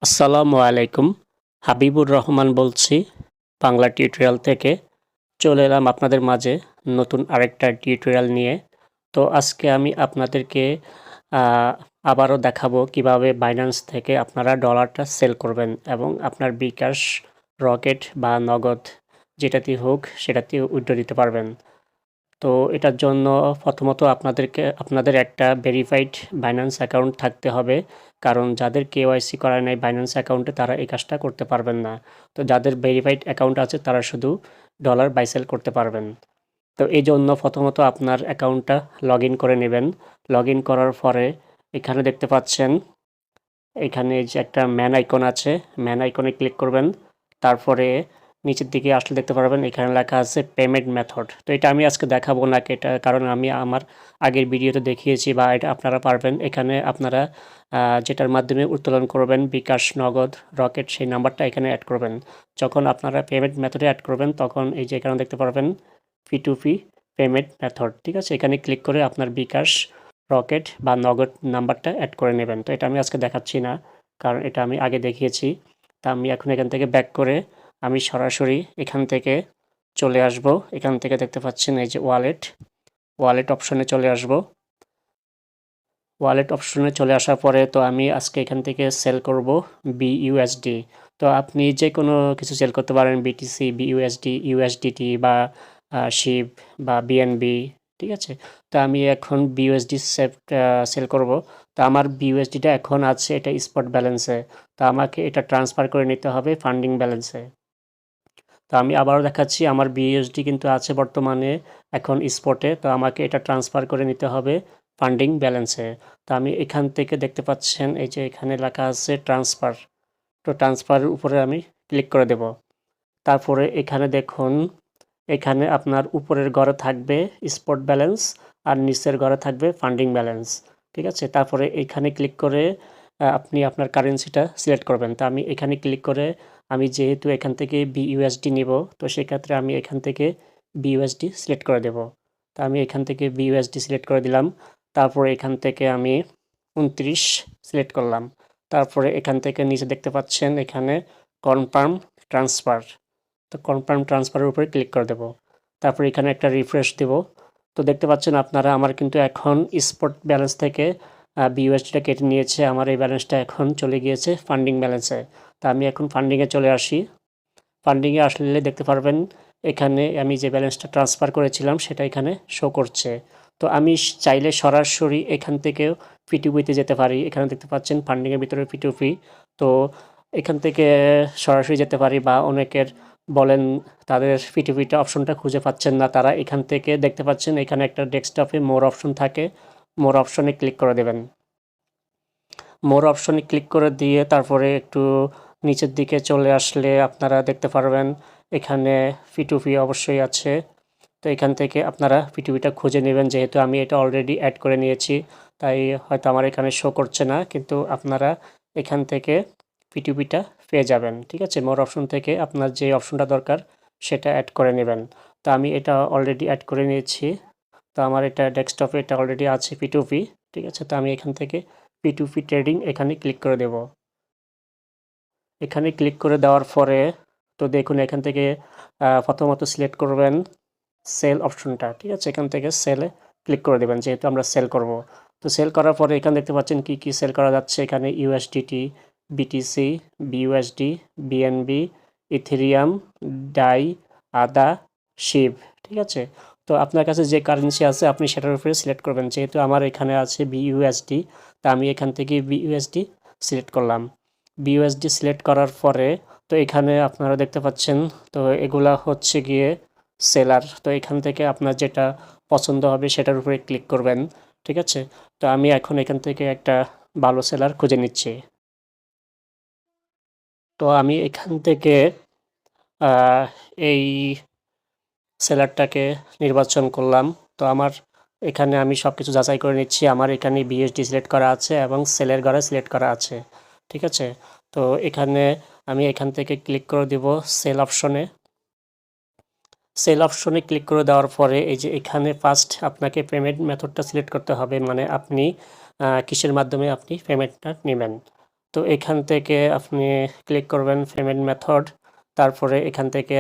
আসসালামু আলাইকুম। হাবিবুর রহমান বলছি বাংলা টিউটোরিয়াল থেকে। চলে এলাম আপনাদের মাঝে নতুন আরেকটা টিউটোরিয়াল নিয়ে। তো আজকে আমি আপনাদেরকে আবারও দেখাবো কিভাবে বাইন্যান্স থেকে আপনারা ডলারটা সেল করবেন এবং আপনার বিকাশ, রকেট বা নগদ যেটাতেই হোক সেটাতে উইথড্র দিতে পারবেন। তো এটার জন্য প্রথমত আপনাদের একটা ভেরিফাইড বাইন্যান্স অ্যাকাউন্ট থাকতে হবে, কারণ যাদের কেওয়াইসি করা নাই বাইন্যান্স অ্যাকাউন্টে তারা এই কাজটা করতে পারবেন না। তো যাদের ভেরিফাইড অ্যাকাউন্ট আছে তারা শুধু ডলার বাই সেল করতে পারবেন। তো এই জন্য প্রথমত আপনার অ্যাকাউন্টটা লগ ইন করে নেবেন। লগ ইন করার পরে এখানে দেখতে পাচ্ছেন, এখানে যে একটা ম্যান আইকন আছে, ম্যান আইকনে ক্লিক করবেন। তারপরে নিচের দিকে আসলে দেখতে পারবেন এখানে লেখা আছে পেমেন্ট মেথড। তো এটা আমি আজকে দেখাবো না, এটা কারণ আমি আমার আগের ভিডিওতে দেখিয়েছি বা এটা আপনারা পারবেন। এখানে আপনারা যেটার মাধ্যমে উত্তোলন করবেন বিকাশ, নগদ, রকেট, সেই নাম্বারটা এখানে অ্যাড করবেন। যখন আপনারা পেমেন্ট মেথডে অ্যাড করবেন তখন এই যে এখানে দেখতে পারবেন P2P পেমেন্ট মেথড, ঠিক আছে? এখানে ক্লিক করে আপনার বিকাশ, রকেট বা নগদ নাম্বারটা অ্যাড করে নেবেন। তো এটা আমি আজকে দেখাচ্ছি না, কারণ এটা আমি আগে দেখিয়েছি। তা আমি এখন এখান থেকে ব্যাক করে আমি সরাসরি এখান থেকে চলে আসব। এখান থেকে দেখতে পাচ্ছেন এই যে ওয়ালেট অপশনে চলে আসব। ওয়ালেট অপশনে চলে আসার পরে তো আমি আজকে এখান থেকে সেল করব BUSD। তো আপনি যে কোনো কিছু সেল করতে পারেন, BTC, BUSD, USDT বা SHIB বা BNB, ঠিক আছে? তো আমি এখন BUSD সেল করব। তো আমার BUSDটা এখন আছে এটা স্পট ব্যালেন্সে। তো আমাকে এটা ট্রান্সফার করে নিতে হবে ফান্ডিং ব্যালেন্সে। তো আমি আবারও দেখাচ্ছি, আমার BUSD কিন্তু আছে বর্তমানে এখন স্পটে। তো আমাকে এটা ট্রান্সফার করে নিতে হবে ফান্ডিং ব্যালেন্সে। তো আমি এখান থেকে দেখতে পাচ্ছেন এই যে এখানে লেখা আছে ট্রান্সফার। তো ট্রান্সফারের উপরে আমি ক্লিক করে দেব। তারপরে এখানে দেখুন, এখানে আপনার উপরের ঘরে থাকবে স্পট ব্যালেন্স আর নিচের ঘরে থাকবে ফান্ডিং ব্যালেন্স, ঠিক আছে? তারপরে এখানে ক্লিক করে আপনি আপনার কারেন্সিটা সিলেক্ট করবেন। তো আমি এখানে ক্লিক করে আমি যেহেতু এখান থেকে BUSD নিব, তো সেক্ষেত্রে আমি এখান থেকে BUSD সিলেক্ট করে দেব। তো আমি এখান থেকে BUSD সিলেক্ট করে দিলাম। তারপরে এখান থেকে আমি 29 সিলেক্ট করলাম। তারপরে এখান থেকে নিচে দেখতে পাচ্ছেন এখানে কনফার্ম ট্রান্সফার। তো কনফার্ম ট্রান্সফারের উপরে ক্লিক করে দেব। তারপর এখানে একটা রিফ্রেশ দেব। তো দেখতে পাচ্ছেন আপনারা আমার কিন্তু এখন স্পট ব্যালেন্স থেকে BUSDটা কেটে নিয়েছে। আমার এই ব্যালেন্সটা এখন চলে গিয়েছে ফান্ডিং ব্যালেন্সে। তো আমি এখন ফান্ডিংয়ে চলে আসি। ফান্ডিংয়ে আসলে দেখতে পারবেন এখানে আমি যে ব্যালেন্সটা ট্রান্সফার করেছিলাম সেটা এখানে শো করছে। তো আমি চাইলে সরাসরি এখান থেকেও P2Pতে যেতে পারি। এখানে দেখতে পাচ্ছেন ফান্ডিংয়ের ভিতরে P2P। তো এখান থেকে সরাসরি যেতে পারি, বা অনেকের বলেন তাদের P2Pটা অপশনটা খুঁজে পাচ্ছেন না, তারা এখান থেকে দেখতে পাচ্ছেন এখানে একটা ডেস্কটপে মোর অপশন থাকে, মোর অপশনে ক্লিক করে দেবেন। মোর অপশনে ক্লিক করে দিয়ে তারপরে একটু নিচের দিকে চলে আসলে আপনারা দেখতে পারবেন এখানে P2P অবশ্যই আছে। তো এখান থেকে আপনারা P2Pটা খুঁজে নেবেন। যেহেতু আমি এটা অলরেডি অ্যাড করে নিয়েছি তাই হয়তো আমার এখানে শো করছে না, কিন্তু আপনারা এখান থেকে P2Pটা পেয়ে যাবেন, ঠিক আছে? মোর অপশন থেকে আপনার যে অপশনটা দরকার সেটা অ্যাড করে নেবেন। তো আমি এটা অলরেডি অ্যাড করে নিয়েছি। তো আমার এটা ডেস্কটপে এটা অলরেডি আছে P2P, ঠিক আছে? তো আমি এখান থেকে P2P ট্রেডিং এখানে ক্লিক করে দেব। এখানে ক্লিক করে দেওয়ার পরে তো দেখুন এখান থেকে প্রথমত সিলেক্ট করবেন সেল অপশনটা, ঠিক আছে? এখান থেকে সেলে ক্লিক করে দেবেন যেহেতু আমরা সেল করব। তো সেল করার পরে এখানে দেখতে পাচ্ছেন কি কি সেল করা যাচ্ছে। এখানে USDT, BTC, BUSD, BNB, Ethereum, Dai, ADA, SHIB, ঠিক আছে? তো আপনার কাছে যে কারেন্সি আছে আপনি সেটার উপরে সিলেক্ট করবেন। যেহেতু আমার এখানে আছে BUSD, তা আমি এখান থেকে BUSD সিলেক্ট করলাম। BUSD সিলেক্ট করার পরে তো এখানে আপনারা দেখতে পাচ্ছেন, তো এগুলা হচ্ছে গিয়ে সেলার। তো এখান থেকে আপনার যেটা পছন্দ হবে সেটার উপরে ক্লিক করবেন, ঠিক আছে? তো আমি এখন এখান থেকে একটা ভালো সেলার খুঁজে নিচ্ছি। তো আমি এখান থেকে এই সেলারটাকে নির্বাচন করলাম। তো আমার এখানে আমি সব কিছু যাচাই করে নিচ্ছি। আমার এখানে BUSD সিলেক্ট করা আছে এবং সেলের ঘরে সিলেক্ট করা আছে, ঠিক আছে? তো এখানে আমি এখান থেকে ক্লিক করে দিব সেল অপশনে। সেল অপশনে ক্লিক করে দেওয়ার পরে এই যে এখানে ফার্স্ট আপনাকে পেমেন্ট মেথডটা সিলেক্ট করতে হবে, মানে আপনি কিসের মাধ্যমে আপনি পেমেন্টটা নেবেন। তো এখান থেকে আপনি ক্লিক করবেন পেমেন্ট মেথড, তারপরে এখান থেকে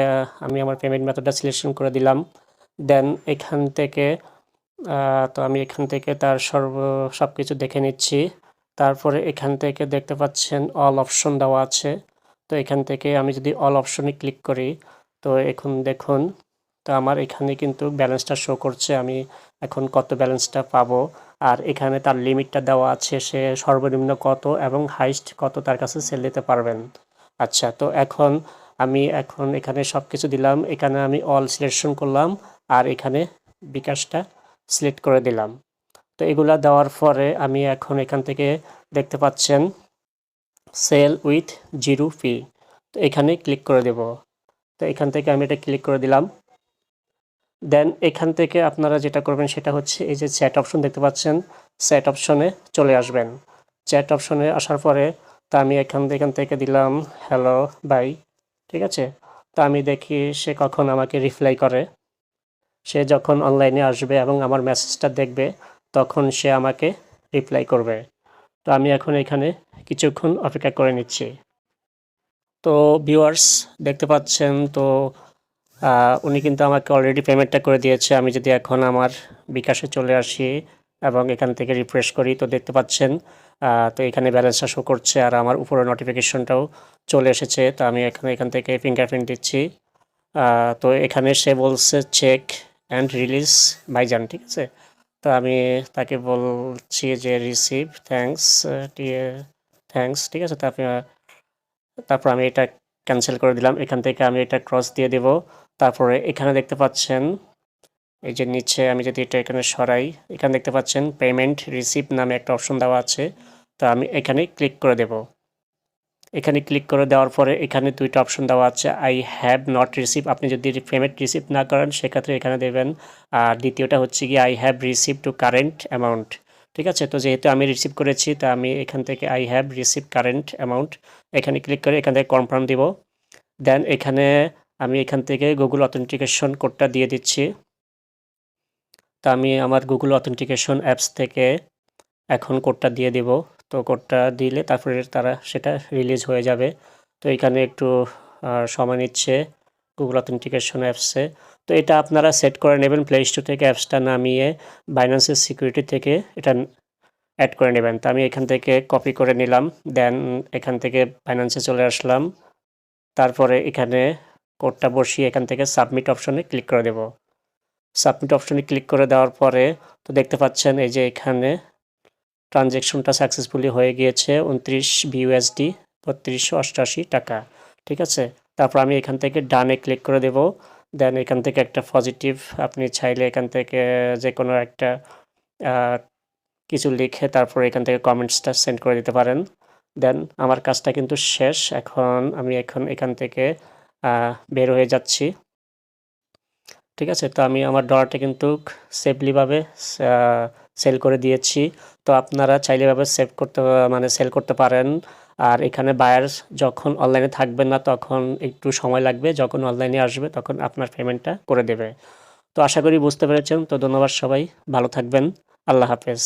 আমি আমার পেমেন্ট মেথডটা সিলেকশন করে দিলাম। দেন এখান থেকে তো আমি এখান থেকে তার সব কিছু দেখে নিচ্ছি। তারপরে এখান থেকে দেখতে পাচ্ছেন অল অপশন দেওয়া আছে। তো এখান থেকে আমি যদি অল অপশনে ক্লিক করি, তো এখন দেখুন, তো আমার এখানে কিন্তু ব্যালেন্সটা শো করছে, আমি এখন কত ব্যালেন্সটা পাবো। আর এখানে তার লিমিটটা দেওয়া আছে, সে সর্বনিম্ন কত এবং হাইস্ট কত তার কাছে সেল দিতে পারবেন। আচ্ছা, তো আমি এখানে সব কিছু দিলাম, এখানে আমি অল সিলেকশন করলাম আর এখানে বিকাশটা সিলেক্ট করে দিলাম। তো এগুলা দেওয়ার পরে আমি এখন এখান থেকে দেখতে পাচ্ছেন সেল উইথ জিরো ফি, তো এখানে ক্লিক করে দেব। তো এখান থেকে আমি এটা ক্লিক করে দিলাম। দেন এখান থেকে আপনারা যেটা করবেন সেটা হচ্ছে এই যে চ্যাট অপশন দেখতে পাচ্ছেন, চ্যাট অপশনে চলে আসবেন। চ্যাট অপশনে আসার পরে তা আমি এখান থেকে দিলাম হ্যালো বাই, ঠিক আছে। তো আমি দেখি সে কখন আমাকে রিপ্লাই করে। সে যখন অনলাইনে আসবে এবং আমার মেসেজটা দেখবে তখন সে আমাকে রিপ্লাই করবে। তো আমি এখন এখানে কিছুক্ষণ অপেক্ষা করে নিচ্ছি। তো ভিউয়ার্স দেখতে পাচ্ছেন, তো উনি কিন্তু আমাকে অলরেডি পেমেন্টটা করে দিয়েছে। আমি যদি এখন আমার বিকাশে চলে আসি এবং এখান থেকে রিফ্রেশ করি, তো দেখতে পাচ্ছেন তো এখানে ব্যালেন্সটা শো করছে আর আমার উপরে নোটিফিকেশনটাও চলে এসেছে। তো আমি এখান থেকে ফিঙ্গারপ্রিন্ট দিচ্ছি। তো এখানে সে বলছে চেক অ্যান্ড রিলিজ ভাইজান, ঠিক আছে। তো আমি তাকে বলছি যে রিসিভ থ্যাঙ্কস, ঠিক আছে। তারপর আমি এটা ক্যান্সেল করে দিলাম। এখান থেকে আমি এটা ক্রস দিয়ে দেব। তারপরে এখানে দেখতে পাচ্ছেন এই যে নিচে আমি যদি এটা এখানে সরাই, এখানে দেখতে পাচ্ছেন পেমেন্ট রিসিভ নামে একটা অপশন দেওয়া আছে। তো আমি এখানে ক্লিক করে দেব। এখানে ক্লিক করে দেওয়ার পরে এখানে দুইটা অপশন দেওয়া আছে, আই হ্যাভ নট রিসিভ, আপনি যদি পেমেন্ট রিসিভ না করেন সেক্ষেত্রে এখানে দেবেন। আর দ্বিতীয়টা হচ্ছে কি I have receive to current amount, ঠিক আছে। তো যেহেতু আমি রিসিভ করেছি তা আমি এখান থেকে I have receive current amount এখানে ক্লিক করে এখান থেকে কনফার্ম দিব। দেন আমি এখান থেকে গুগল অথেন্টিকেশন কোডটা দিয়ে দিচ্ছি। তা আমি আমার গুগল অথেন্টিকেশন অ্যাপস থেকে এখন কোডটা দিয়ে দেব। তো কোডটা দিলে তারপরে সেটা রিলিজ হয়ে যাবে। তো এখানে একটু সময় নিচ্ছে গুগল অথেন্টিকেশন অ্যাপসে। তো এটা আপনারা সেট করে নেবেন প্লে স্টোর থেকে, অ্যাপসটা নামিয়ে বাইন্যান্সের সিকিউরিটি থেকে এটা অ্যাড করে নেবেন। তো আমি এখান থেকে কপি করে নিলাম। দেন এখান থেকে বাইন্যান্সে চলে আসলাম। তারপরে এখানে কোডটা বসিয়ে এখান থেকে সাবমিট অপশনে ক্লিক করে দেব। সাবমিট অপশনে ক্লিক করে দেওয়ার পরে তো দেখতে পাচ্ছেন এই যে এখানে ট্রানজ্যাকশনটা সাকসেসফুলি হয়ে গিয়েছে 29 বিইউএসডি 3288 টাকা, ঠিক আছে। তারপর আমি এখান থেকে ডানে ক্লিক করে দেব। দেন এখান থেকে একটা পজিটিভ, আপনি চাইলে এখান থেকে যে কোনো একটা কিছু লিখে তারপর এখান থেকে কমেন্টসটা সেন্ড করে দিতে পারেন। দেন আমার কাজটা কিন্তু শেষ। আমি এখান থেকে বের হয়ে যাচ্ছি, ঠিক আছে। তো আমি আমার ডলারটা কিন্তু সেফলিভাবে সেল করে দিয়েছি। তো আপনারা চাইলে এভাবে সেল করতে পারেন। আর এখানে বায়ার যখন অনলাইনে থাকবেন না তখন একটু সময় লাগবে, যখন অনলাইনে আসবে তখন আপনার পেমেন্টটা করে দেবে। তো আশা করি বুঝতে পেরেছেন। তো ধন্যবাদ সবাই, ভালো থাকবেন, আল্লাহ হাফেজ।